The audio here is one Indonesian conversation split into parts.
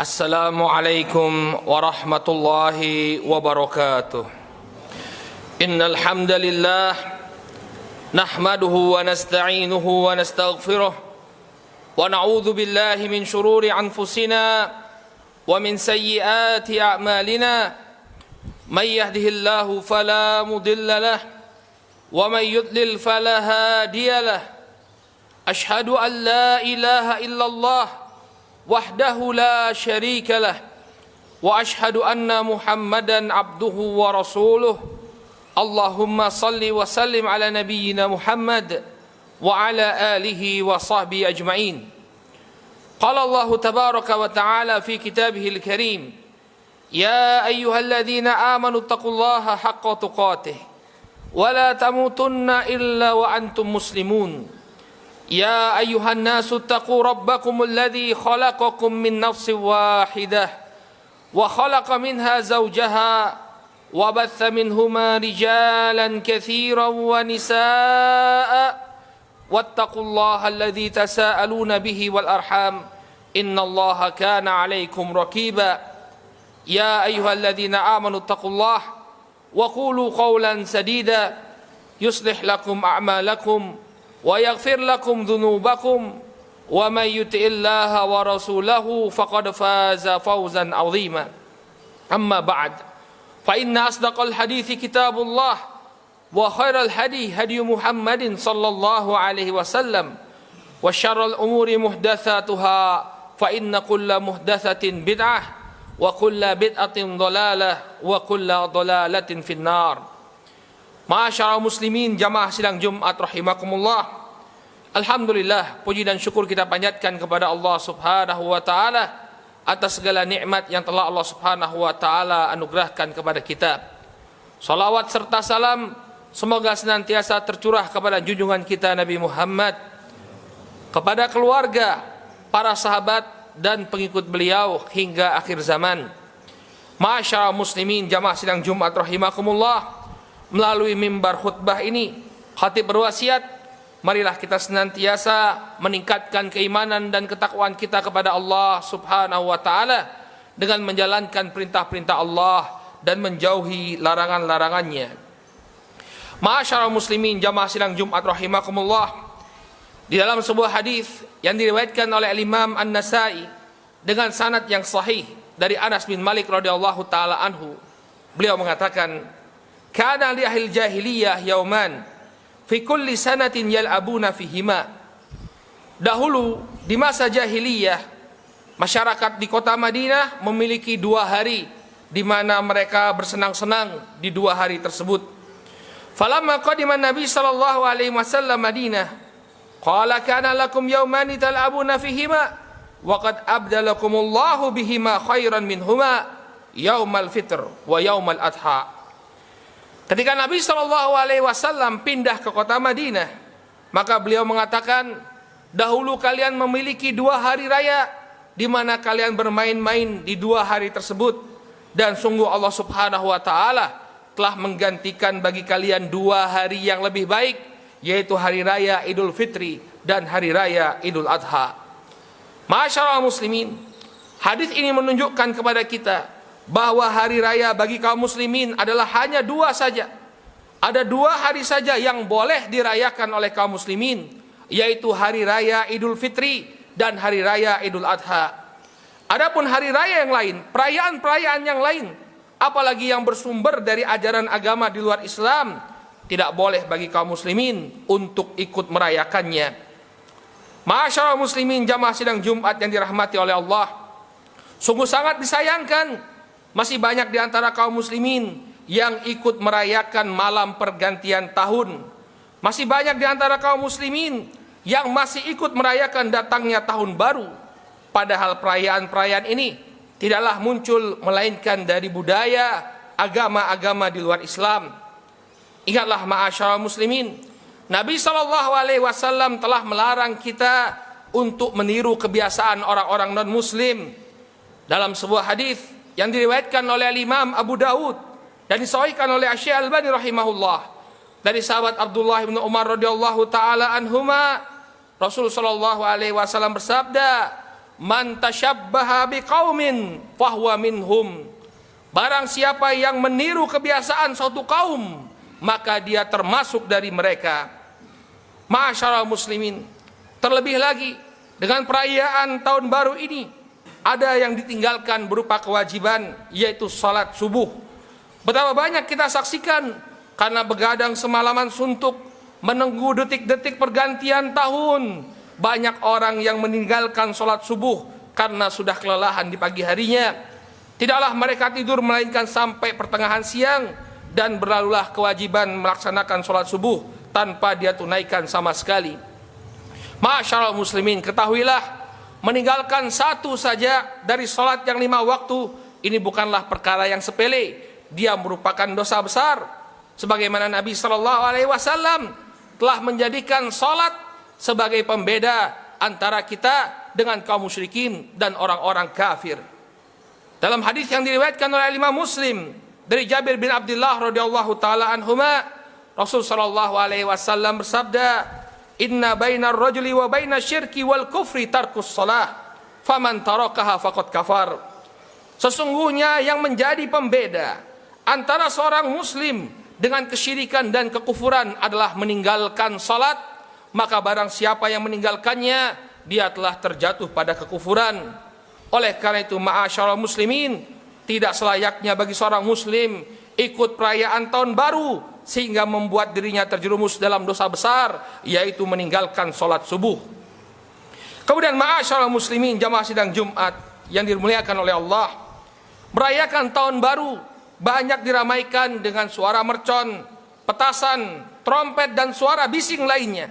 Assalamualaikum warahmatullahi wabarakatuh. Innal hamdalillah nahmaduhu wa nasta'inuhu wa nastaghfiruh wa na'udzu billahi min shururi anfusina wa min sayyiati a'malina. May yahdihillahu fala mudilla lahu wa may yudlil fala hadiya lahu. Ashhadu an la ilaha illallah wahdahu la syarika lah wa ashhadu anna Muhammadan abduhu wa rasuluh. Allahumma salli wa sallim ala nabiyyina Muhammad wa ala alihi wa sahbihi ajma'in. Qala Allah tabaraka wa ta'ala fi kitabihil karim, ya ayyuhalladzina amanu taqullaha haqqa tuqatih wa la tamutunna illa wa antum muslimun. Ya ayyuhan nasu taqu rabbakum alladhi khalaqakum min nafsin wahidah wa khalaqa minha zawjaha wa batha minhuma rijalan katsiran wa nisaa wattaqullaha alladhi tasaaluna bihi wal arham innallaha kana 'alaykum raqiba. Ya ayyuhalladzina amanu taqullaha wa qulu qawlan sadida yuslih lakum a'malakum wa yaghfir lakum dhunubakum wa may yuti'illaha wa rasulahu faqad faza fawzan 'azima. Amma ba'd, fa inna asdaqal hadithi kitabullah wa khairal hadi hadi Muhammadin sallallahu alaihi wasallam wa syarrul umuri muhdatsatuha fa inna kulla muhdatsatin bid'ah wa kulla bid'atin dhalalah wa kulla dhalalatin finnar. Ma'asyiral muslimin, jamaah sidang Jumat rahimakumullah. Alhamdulillah, puji dan syukur kita panjatkan kepada Allah Subhanahu wa taala atas segala nikmat yang telah Allah Subhanahu wa taala anugerahkan kepada kita. Salawat serta salam semoga senantiasa tercurah kepada junjungan kita Nabi Muhammad, kepada keluarga, para sahabat dan pengikut beliau hingga akhir zaman. Ma'asyiral muslimin, jamaah sidang Jumat rahimakumullah. Melalui mimbar khutbah ini, khatib berwasiat, marilah kita senantiasa meningkatkan keimanan dan ketakwaan kita kepada Allah Subhanahu wa taala dengan menjalankan perintah-perintah Allah dan menjauhi larangan-larangannya. Ma'asyiral muslimin, jamaah sidang Jumat rahimakumullah. Di dalam sebuah hadis yang diriwayatkan oleh Imam An-Nasa'i dengan sanad yang sahih dari Anas bin Malik radhiyallahu taala anhu, beliau mengatakan, kana li ahli jahiliyah yauman fi kulli sanatin yal'abuna fihima. Dahulu di masa jahiliyah, masyarakat di kota Madinah memiliki 2 hari di mana mereka bersenang-senang di 2 hari tersebut. Falamma qadima Nabi sallallahu alaihi wasallam Madinah, qala kana lakum yaumani tal'abuna fihima wa qad abdalakumullahu bihima khairan minhuma yaumal fitr wa yaumal adha. Ketika Nabi SAW pindah ke kota Madinah, maka beliau mengatakan, dahulu kalian memiliki 2 hari raya di mana kalian bermain-main di 2 hari tersebut, dan sungguh Allah Subhanahu wa taala telah menggantikan bagi kalian 2 hari yang lebih baik, yaitu hari raya Idul Fitri dan hari raya Idul Adha. Ma'asyiral muslimin, hadis ini menunjukkan kepada kita bahwa hari raya bagi kaum muslimin adalah hanya 2 saja. Ada 2 hari saja yang boleh dirayakan oleh kaum muslimin, yaitu hari raya Idul Fitri dan hari raya Idul Adha. Adapun hari raya yang lain, perayaan-perayaan yang lain, apalagi yang bersumber dari ajaran agama di luar Islam, tidak boleh bagi kaum muslimin untuk ikut merayakannya. Ma'asyiral muslimin, jamaah sidang Jumat yang dirahmati oleh Allah, sungguh sangat disayangkan masih banyak di antara kaum muslimin yang ikut merayakan malam pergantian tahun. Masih banyak di antara kaum muslimin yang masih ikut merayakan datangnya tahun baru. Padahal perayaan-perayaan ini tidaklah muncul melainkan dari budaya agama-agama di luar Islam. Ingatlah ma'asyiral muslimin, Nabi SAW telah melarang kita untuk meniru kebiasaan orang-orang non-muslim. Dalam sebuah hadis yang diriwayatkan oleh Imam Abu Dawud dan disahihkan oleh Syekh Al-Albani rahimahullah dari sahabat Abdullah bin Umar radhiyallahu taala anhuma, Rasul sallallahu alaihi wasallam bersabda, man tashabbaha biqaumin fahuwa minhum. Barang siapa yang meniru kebiasaan suatu kaum, maka dia termasuk dari mereka. Ma'asyiral muslimin, terlebih lagi dengan perayaan tahun baru ini, ada yang ditinggalkan berupa kewajiban, yaitu salat subuh. Betapa banyak kita saksikan karena begadang semalaman suntuk menunggu detik-detik pergantian tahun. Banyak orang yang meninggalkan salat subuh karena sudah kelelahan di pagi harinya. Tidaklah mereka tidur melainkan sampai pertengahan siang, dan berlalulah kewajiban melaksanakan salat subuh tanpa dia tunaikan sama sekali. Ma'asyiral muslimin, ketahuilah, meninggalkan satu saja dari salat yang 5 waktu ini bukanlah perkara yang sepele. Dia merupakan dosa besar, sebagaimana Nabi SAW telah menjadikan salat sebagai pembeda antara kita dengan kaum musyrikin dan orang-orang kafir. Dalam hadis yang diriwayatkan oleh Imam Muslim dari Jabir bin Abdullah radhiyallahu taala anhuma, Rasul sallallahu alaihi wasallam bersabda, "Inna bainar rajuli wa baiнаsyirki wal kufri tarkus shalah, faman tarakaha faqad kafar." Sesungguhnya yang menjadi pembeda antara seorang muslim dengan kesyirikan dan kekufuran adalah meninggalkan salat, maka barang siapa yang meninggalkannya, dia telah terjatuh pada kekufuran. Oleh karena itu, ma'asyiral muslimin, tidak selayaknya bagi seorang muslim ikut perayaan tahun baru sehingga membuat dirinya terjerumus dalam dosa besar, yaitu meninggalkan salat subuh. Kemudian ma'asyiral muslimin, jamaah sidang Jumat yang dimuliakan oleh Allah, merayakan tahun baru banyak diramaikan dengan suara mercon, petasan, trompet, dan suara bising lainnya.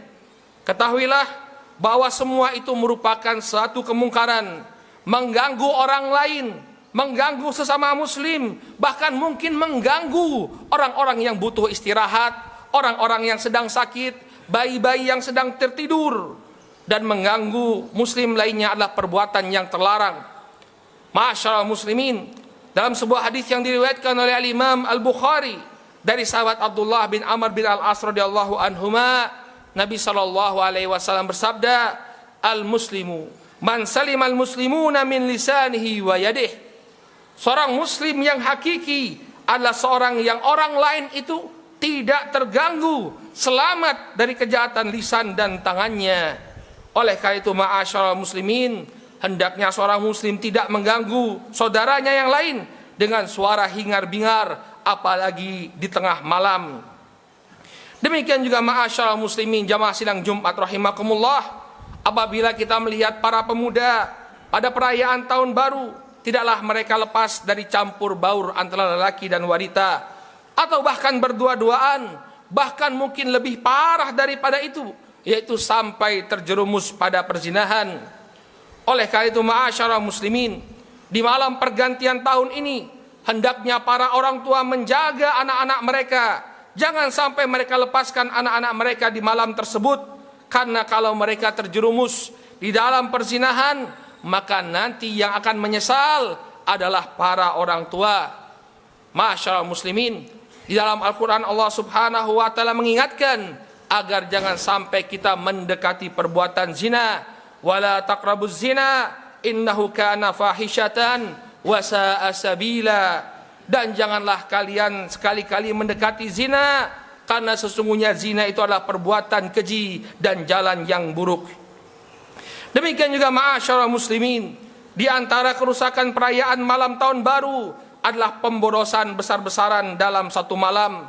Ketahuilah bahwa semua itu merupakan suatu kemungkaran, mengganggu orang lain, mengganggu sesama muslim, bahkan mungkin mengganggu orang-orang yang butuh istirahat, orang-orang yang sedang sakit, bayi-bayi yang sedang tertidur, dan mengganggu muslim lainnya adalah perbuatan yang terlarang. Ma'asyiral muslimin, dalam sebuah hadis yang diriwayatkan oleh Imam Al-Bukhari dari sahabat Abdullah bin Amr bin Al-As radhiyallahu anhuma, Nabi sallallahu alaihi wasallam bersabda, "Al-muslimu man salimal muslimuna min lisanihi wa yadihi." Seorang muslim yang hakiki adalah seorang yang orang lain itu tidak terganggu, selamat dari kejahatan lisan dan tangannya. Oleh karena itu, ma'asyiral muslimin, hendaknya seorang muslim tidak mengganggu saudaranya yang lain dengan suara hingar-bingar, apalagi di tengah malam. Demikian juga ma'asyiral muslimin, jamaah sidang Jumat rahimakumullah, apabila kita melihat para pemuda pada perayaan tahun baru, tidaklah mereka lepas dari campur baur antara lelaki dan wanita, atau bahkan berdua-duaan, bahkan mungkin lebih parah daripada itu, yaitu sampai terjerumus pada perzinahan. Oleh karena itu, ma'asyiral muslimin, di malam pergantian tahun ini hendaknya para orang tua menjaga anak-anak mereka. Jangan sampai mereka lepaskan anak-anak mereka di malam tersebut, karena kalau mereka terjerumus di dalam perzinahan, maka nanti yang akan menyesal adalah para orang tua. Ma'asyiral muslimin, di dalam Al-Quran Allah subhanahu wa ta'ala mengingatkan agar jangan sampai kita mendekati perbuatan zina. Wala taqrabuz zina innahu kana fahishatan wa sa'a sabila. Dan janganlah kalian sekali-kali mendekati zina, karena sesungguhnya zina itu adalah perbuatan keji dan jalan yang buruk. Demikian juga ma'asyiral muslimin, di antara kerusakan perayaan malam tahun baru adalah pemborosan besar-besaran dalam satu malam.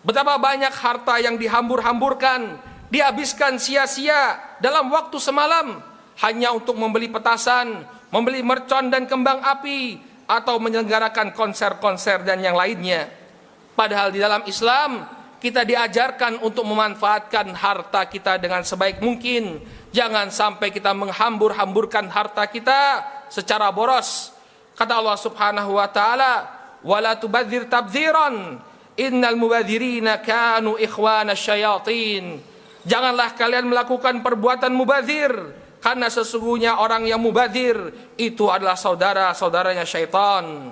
Betapa banyak harta yang dihambur-hamburkan, dihabiskan sia-sia dalam waktu semalam hanya untuk membeli petasan, membeli mercon dan kembang api, atau menyelenggarakan konser-konser dan yang lainnya. Padahal di dalam Islam kita diajarkan untuk memanfaatkan harta kita dengan sebaik mungkin. Jangan sampai kita menghambur-hamburkan harta kita secara boros. Kata Allah subhanahu wa ta'ala, "Wala tubadzir tabdziran, innal mubadzirina kanu ikhwana syayatin." Janganlah kalian melakukan perbuatan mubadzir, karena sesungguhnya orang yang mubadzir itu adalah saudara-saudaranya syaitan.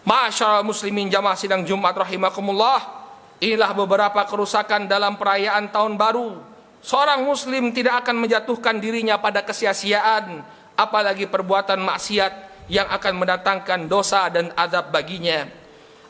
Ma'asyiral muslimin, jamaah sidang Jumat rahimakumullah, inilah beberapa kerusakan dalam perayaan tahun baru. Seorang muslim tidak akan menjatuhkan dirinya pada kesia-siaan apalagi perbuatan maksiat yang akan mendatangkan dosa dan azab baginya.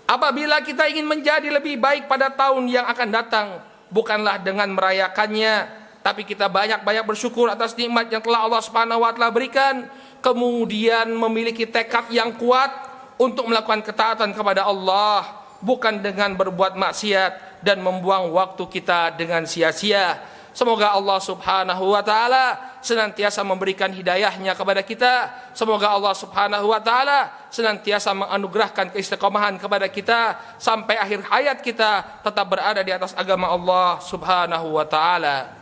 Apabila kita ingin menjadi lebih baik pada tahun yang akan datang, bukanlah dengan merayakannya, tapi kita banyak-banyak bersyukur atas nikmat yang telah Allah Subhanahu wa taala berikan, kemudian memiliki tekad yang kuat untuk melakukan ketaatan kepada Allah, bukan dengan berbuat maksiat dan membuang waktu kita dengan sia-sia. Semoga Allah Subhanahu wa taala senantiasa memberikan hidayahnya kepada kita. Semoga Allah Subhanahu wa taala senantiasa menganugerahkan keistiqomahan kepada kita sampai akhir hayat kita tetap berada di atas agama Allah Subhanahu wa taala.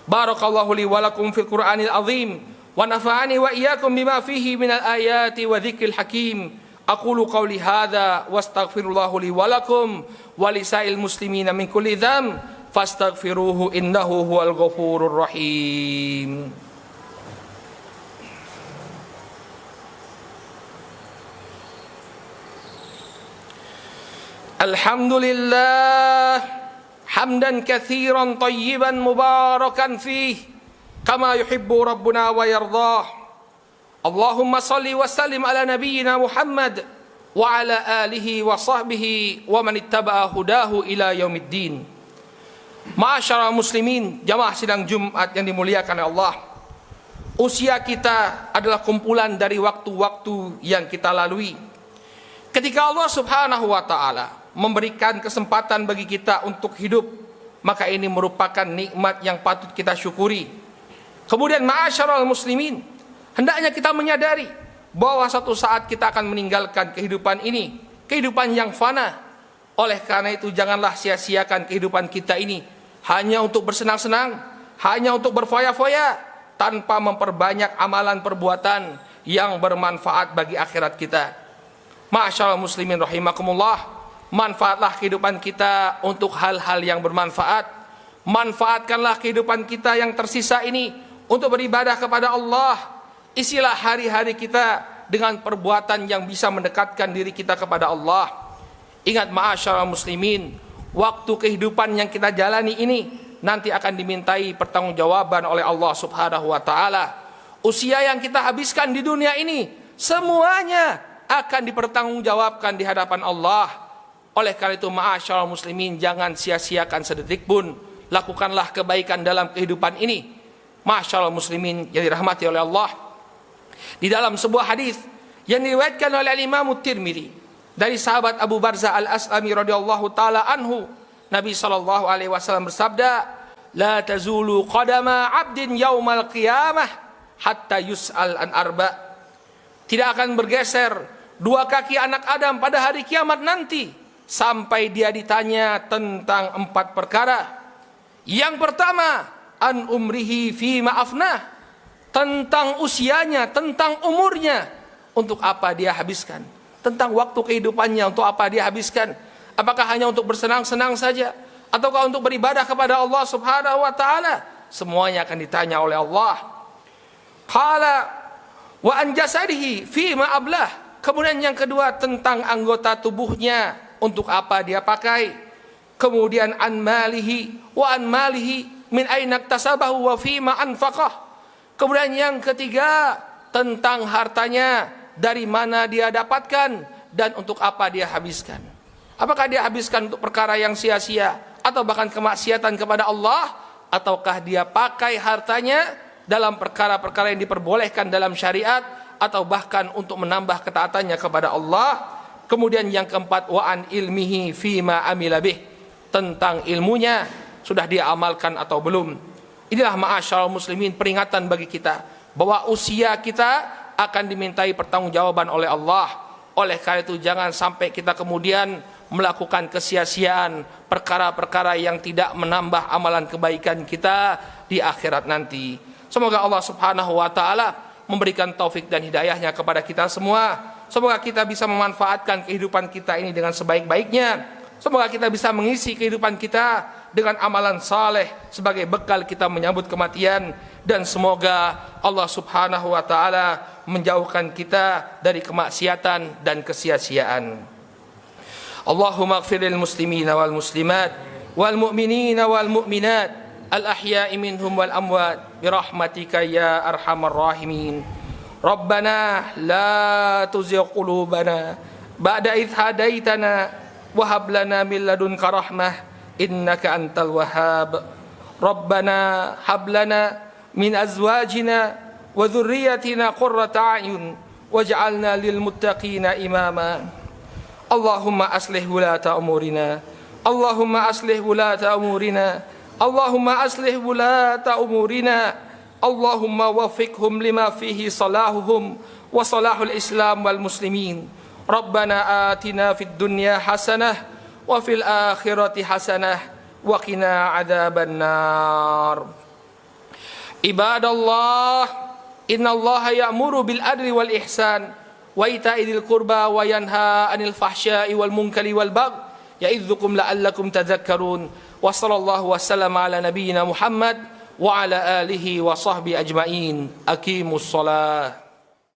Barakallahu li wa lakum fil Qur'anil azim wa nafa'ani wa iyyakum bima fihi minal ayati wa dzikril hakim. Aqulu qawli hadza wastaghfirullahu li wa lakum wa lisa'il muslimina min kulli dzamb fastaghfiruhu innahu huwal ghafurur rahim. Alhamdulillah hamdan katsiran tayyiban mubarakan fih kama yuhibbu rabbuna wa yardah. Allahumma salli wa sallim ala nabiyyina Muhammad wa ala alihi wa sahbihi wa man ittaba'a hudahu ila yaumiddin. Ma'asyarul muslimin, jamaah sidang Jumat yang dimuliakan oleh Allah. Usia kita adalah kumpulan dari waktu-waktu yang kita lalui. Ketika Allah Subhanahu wa taala memberikan kesempatan bagi kita untuk hidup, maka ini merupakan nikmat yang patut kita syukuri. Kemudian ma'asyarul muslimin, hendaknya kita menyadari bahwa suatu saat kita akan meninggalkan kehidupan ini, kehidupan yang fana. Oleh karena itu janganlah sia-siakan kehidupan kita ini hanya untuk bersenang-senang, hanya untuk berfoya-foya, tanpa memperbanyak amalan perbuatan yang bermanfaat bagi akhirat kita. Ma'asyarul muslimin rahimakumullah, manfaatlah kehidupan kita untuk hal-hal yang bermanfaat. Manfaatkanlah kehidupan kita yang tersisa ini untuk beribadah kepada Allah. Isilah hari-hari kita dengan perbuatan yang bisa mendekatkan diri kita kepada Allah. Ingat ma'asyarul muslimin, waktu kehidupan yang kita jalani ini nanti akan dimintai pertanggungjawaban oleh Allah Subhanahu wa taala. Usia yang kita habiskan di dunia ini semuanya akan dipertanggungjawabkan di hadapan Allah. Oleh karena itu ma'asyarul muslimin, jangan sia-siakan sedetik pun. Lakukanlah kebaikan dalam kehidupan ini. Ma'asyarul muslimin yang dirahmati oleh Allah, di dalam sebuah hadis yang diriwayatkan oleh Imam Tirmidzi dari sahabat Abu Barzah Al-Aslami radhiyallahu taala anhu, Nabi sallallahu alaihi wasallam bersabda, "La tazulu qadama 'abdin yaumal qiyamah hatta yus'al an arba." Tidak akan bergeser dua kaki anak Adam pada hari kiamat nanti sampai dia ditanya tentang 4 perkara. Yang pertama, an umrihi fi ma'afnah, tentang usianya, tentang umurnya, untuk apa dia habiskan. Tentang waktu kehidupannya, untuk apa dia habiskan. Apakah hanya untuk bersenang-senang saja, ataukah untuk beribadah kepada Allah Subhanahu wa taala? Semuanya akan ditanya oleh Allah. Qala wa an jasadihi fi ma ablah. Kemudian yang kedua, tentang anggota tubuhnya, untuk apa dia pakai. Kemudian an malihi wa an malihi min aina iktasabahu wa fi ma anfaqah. Kemudian yang ketiga, tentang hartanya, dari mana dia dapatkan dan untuk apa dia habiskan. Apakah dia habiskan untuk perkara yang sia-sia atau bahkan kemaksiatan kepada Allah, ataukah dia pakai hartanya dalam perkara-perkara yang diperbolehkan dalam syariat, atau bahkan untuk menambah ketaatannya kepada Allah. Kemudian yang keempat, wa an ilmihi fima amila bih, tentang ilmunya sudah dia amalkan atau belum. Inilah ma'asyarul muslimin peringatan bagi kita bahwa usia kita akan dimintai pertanggungjawaban oleh Allah. Oleh karena itu jangan sampai kita kemudian melakukan kesia-siaan perkara-perkara yang tidak menambah amalan kebaikan kita di akhirat nanti. Semoga Allah Subhanahu wa taala memberikan taufik dan hidayahnya kepada kita semua. Semoga kita bisa memanfaatkan kehidupan kita ini dengan sebaik-baiknya. Semoga kita bisa mengisi kehidupan kita dengan amalan saleh sebagai bekal kita menyambut kematian. Dan semoga Allah Subhanahu wa taala menjauhkan kita dari kemaksiatan dan kesia-siaan. Allahumma ighfir lil muslimina wal muslimat wal mu'minina wal mu'minat الأحياء منهم والأموات برحمتك يا أرحم الراحمين. ربنا لا تزغ قلوبنا بعد إذ هديتنا وهب لنا من لدنك رحمة إنك أنت الوهاب. ربنا هب لنا من أزواجنا وذريتنا قرة أعين واجعلنا للمتقين إماما. اللهم أصلح ولاة أمورنا، اللهم أصلح ولاة أمورنا، اللهم أصلح ولاة أمورنا، اللهم وفقهم لما فيه صلاحهم وصلاح الإسلام والمسلمين. ربنا آتنا في الدنيا حسنة وفي الآخرة حسنة وقنا عذاب النار. عباد الله، إن الله يأمر بالعدل والإحسان وإيتاء ذي القربى وينهى عن الفحشاء والمنكر والبغي يعظكم لعلكم تذكرون. وصلى الله وسلم على نبينا محمد وعلى آله وصحبه أجمعين. أقيموا الصلاة.